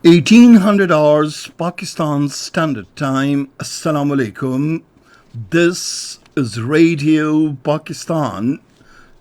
1800 hours Pakistan Standard Time. Assalamu alaikum. This is Radio Pakistan.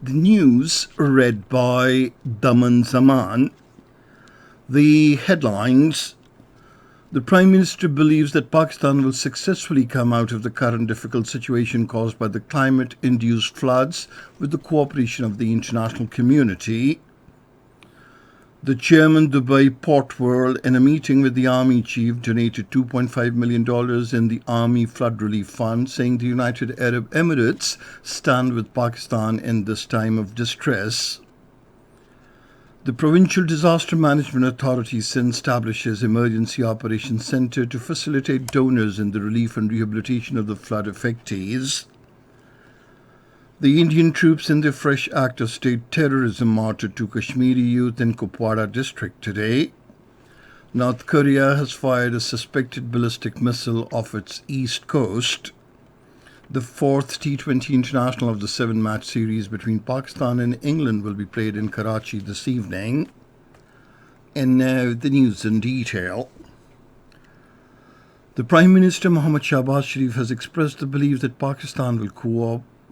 The news read by Daman Zaman. The headlines. The Prime Minister believes that Pakistan will successfully come out of the current difficult situation caused by the climate-induced floods with the cooperation of the international community. The chairman Dubai Port World, in a meeting with the Army Chief, donated $2.5 million in the Army Flood Relief Fund, saying the United Arab Emirates stand with Pakistan in this time of distress. The Provincial Disaster Management Authority Sindh establishes Emergency Operations Centre to facilitate donors in the relief and rehabilitation of the flood affectees. The Indian troops in the fresh act of state terrorism martyred to Kashmiri youth in Kupwara district today. North Korea has fired a suspected ballistic missile off its east coast. The fourth T20 international of the seven-match series between Pakistan and England will be played in Karachi this evening. And now the news in detail. The Prime Minister Mohammad Shahbaz Sharif has expressed the belief that Pakistan will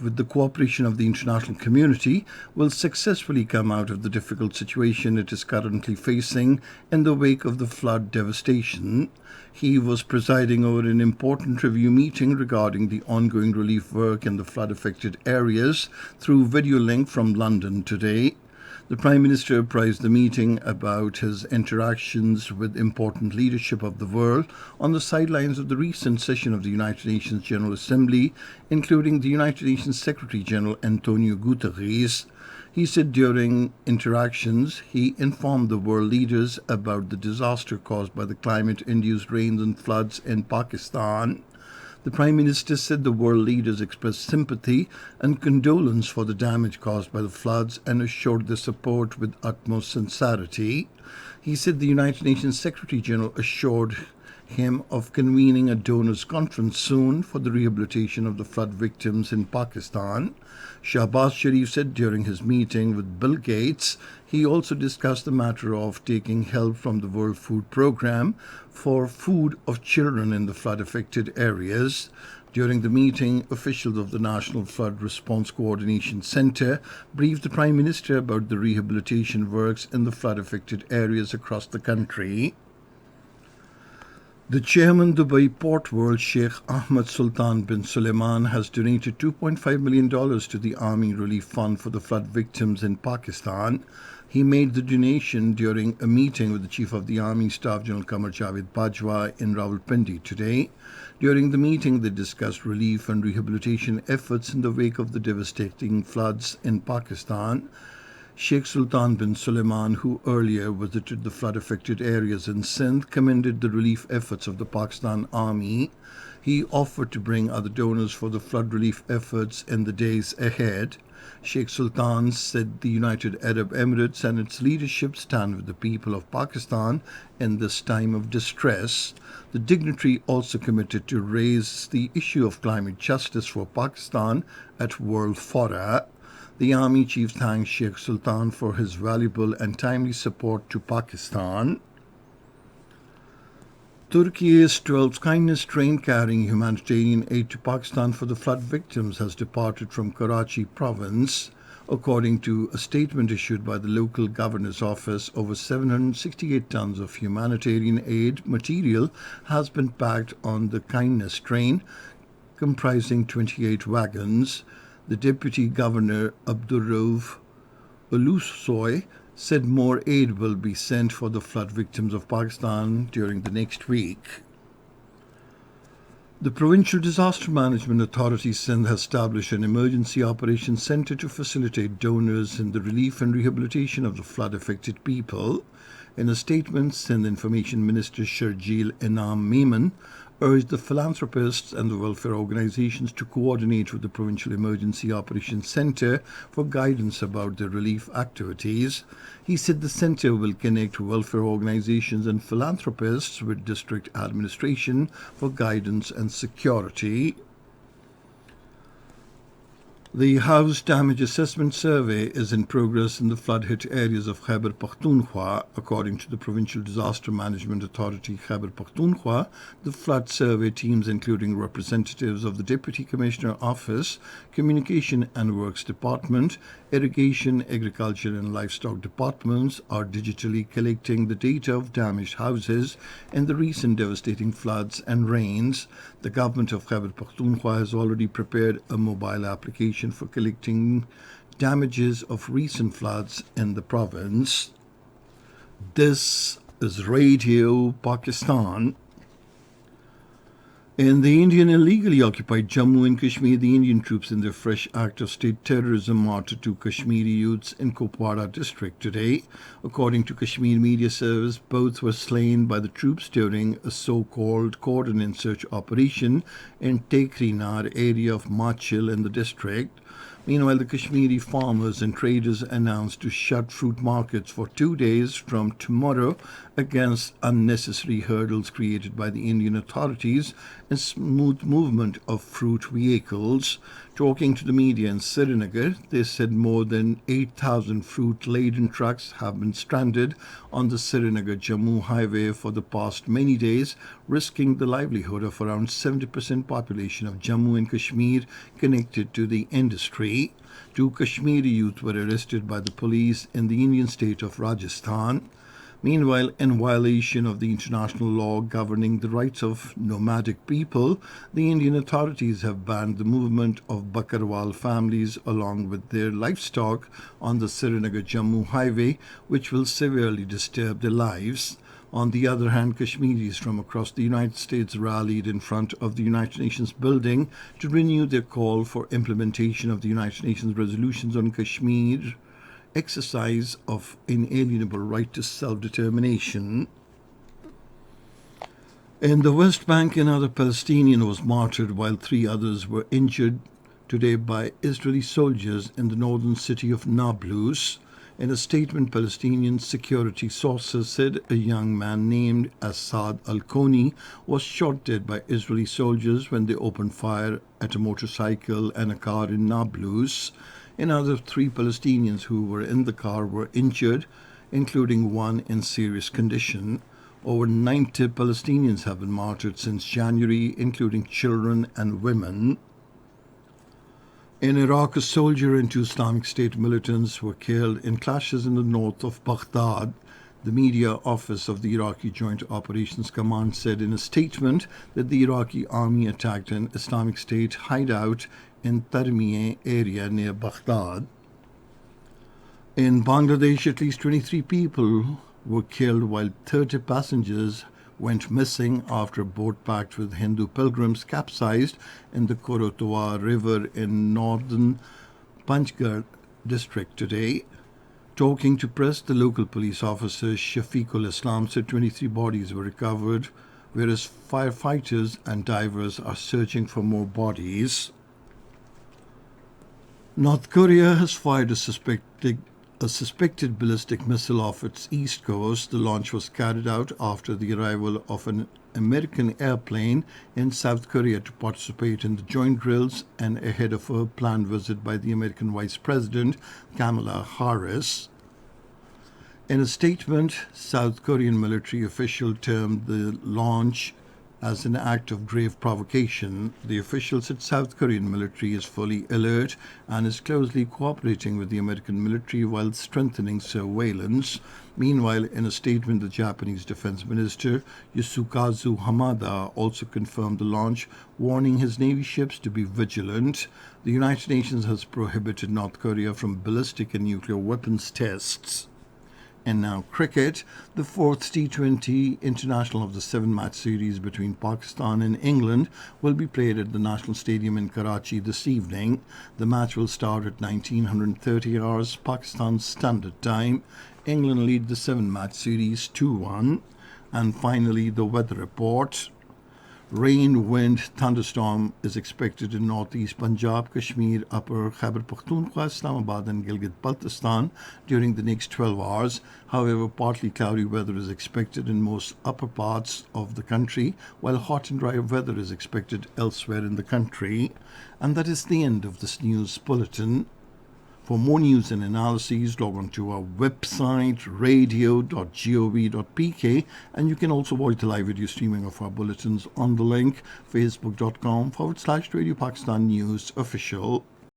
with the cooperation of the international community, will successfully come out of the difficult situation it is currently facing in the wake of the flood devastation. He was presiding over an important review meeting regarding the ongoing relief work in the flood-affected areas through video link from London today. The Prime Minister apprised the meeting about his interactions with important leadership of the world on the sidelines of the recent session of the United Nations General Assembly, including the United Nations Secretary General Antonio Guterres. He said during interactions, he informed the world leaders about the disaster caused by the climate-induced rains and floods in Pakistan. The Prime Minister said the world leaders expressed sympathy and condolence for the damage caused by the floods and assured their support with utmost sincerity. He said the United Nations Secretary General assured him of convening a donors conference soon for the rehabilitation of the flood victims in Pakistan. Shahbaz Sharif said during his meeting with Bill Gates, he also discussed the matter of taking help from the World Food Programme for food of children in the flood-affected areas. During the meeting, officials of the National Flood Response Coordination Centre briefed the Prime Minister about the rehabilitation works in the flood-affected areas across the country. The chairman Dubai Port World, Sheikh Ahmed Sultan bin Suleiman, has donated $2.5 million to the Army Relief Fund for the flood victims in Pakistan. He made the donation during a meeting with the Chief of the Army Staff General Qamar Javed Bajwa in Rawalpindi today. During the meeting, they discussed relief and rehabilitation efforts in the wake of the devastating floods in Pakistan. Sheikh Sultan bin Suleiman, who earlier visited the flood-affected areas in Sindh, commended the relief efforts of the Pakistan Army. He offered to bring other donors for the flood relief efforts in the days ahead. Sheikh Sultan said the United Arab Emirates and its leadership stand with the people of Pakistan in this time of distress. The dignitary also committed to raise the issue of climate justice for Pakistan at world fora. The Army Chief thanked Sheikh Sultan for his valuable and timely support to Pakistan. Turkey's 12th kindness train carrying humanitarian aid to Pakistan for the flood victims has departed from Karachi province. According to a statement issued by the local governor's office, over 768 tons of humanitarian aid material has been packed on the kindness train, comprising 28 wagons. The Deputy Governor Abdurrauf Ulusoy said more aid will be sent for the flood victims of Pakistan during the next week. The Provincial Disaster Management Authority Sindh has established an emergency operations centre to facilitate donors in the relief and rehabilitation of the flood-affected people. In a statement, Sindh Information Minister Sharjeel Inam Memon urged the philanthropists and the welfare organizations to coordinate with the Provincial Emergency Operations Centre for guidance about their relief activities. He said the centre will connect welfare organizations and philanthropists with district administration for guidance and security. The House Damage Assessment Survey is in progress in the flood-hit areas of Khyber Pakhtunkhwa. According to the Provincial Disaster Management Authority Khyber Pakhtunkhwa, the flood survey teams, including representatives of the Deputy Commissioner Office, Communication and Works Department, Irrigation, Agriculture and Livestock Departments, are digitally collecting the data of damaged houses in the recent devastating floods and rains. The government of Khyber Pakhtunkhwa has already prepared a mobile application for collecting damages of recent floods in the province. This is Radio Pakistan. In the Indian illegally occupied Jammu and Kashmir, the Indian troops in their fresh act of state terrorism martyred two Kashmiri youths in Kupwara district today. According to Kashmir Media Service, both were slain by the troops during a so-called cordon search operation in Tekrinar area of Machil in the district. Meanwhile, the Kashmiri farmers and traders announced to shut fruit markets for 2 days from tomorrow against unnecessary hurdles created by the Indian authorities and smooth movement of fruit vehicles. Talking to the media in Srinagar, they said more than 8,000 fruit-laden trucks have been stranded on the Srinagar-Jammu highway for the past many days, risking the livelihood of around 70% population of Jammu and Kashmir connected to the industry. Two Kashmiri youth were arrested by the police in the Indian state of Rajasthan. Meanwhile, in violation of the international law governing the rights of nomadic people, the Indian authorities have banned the movement of Bakarwal families along with their livestock on the Srinagar-Jammu highway, which will severely disturb their lives. On the other hand, Kashmiris from across the United States rallied in front of the United Nations building to renew their call for implementation of the United Nations resolutions on Kashmir, exercise of inalienable right to self-determination. In the West Bank, another Palestinian was martyred while 3 others were injured today by Israeli soldiers in the northern city of Nablus. In a statement, Palestinian security sources said a young man named Assad al-Koni was shot dead by Israeli soldiers when they opened fire at a motorcycle and a car in Nablus. Another 3 Palestinians who were in the car were injured, including one in serious condition. Over 90 Palestinians have been martyred since January, including children and women. In Iraq, a soldier and 2 Islamic State militants were killed in clashes in the north of Baghdad. The media office of the Iraqi Joint Operations Command said in a statement that the Iraqi army attacked an Islamic State hideout in Tarmieh area near Baghdad. In Bangladesh, at least 23 people were killed while 30 passengers went missing after a boat packed with Hindu pilgrims capsized in the Korotwa River in northern Panchgarh district today. Talking to press, the local police officer Shafiqul Islam said 23 bodies were recovered, whereas firefighters and divers are searching for more bodies. North Korea has fired a suspected ballistic missile off its east coast. The launch was carried out after the arrival of an American airplane in South Korea to participate in the joint drills and ahead of a planned visit by the American Vice President Kamala Harris. In a statement, South Korean military official termed the launch as an act of grave provocation. The official said South Korean military is fully alert and is closely cooperating with the American military while strengthening surveillance. Meanwhile, in a statement, the Japanese Defense Minister Yasukazu Hamada also confirmed the launch, warning his Navy ships to be vigilant. The United Nations has prohibited North Korea from ballistic and nuclear weapons tests. And now cricket. The 4th T20 International of the 7-match series between Pakistan and England will be played at the National Stadium in Karachi this evening. The match will start at 1930 hours Pakistan Standard Time. England lead the 7-match series 2-1. And finally, the weather report. Rain, wind, thunderstorm is expected in northeast Punjab, Kashmir, Upper Khyber Pakhtunkhwa, Islamabad, and Gilgit-Baltistan during the next 12 hours. However, partly cloudy weather is expected in most upper parts of the country, while hot and dry weather is expected elsewhere in the country. And that is the end of this news bulletin. For more news and analyses, log on to our website, radio.gov.pk, and you can also watch the live video streaming of our bulletins on the link, facebook.com/Radio Pakistan News Official.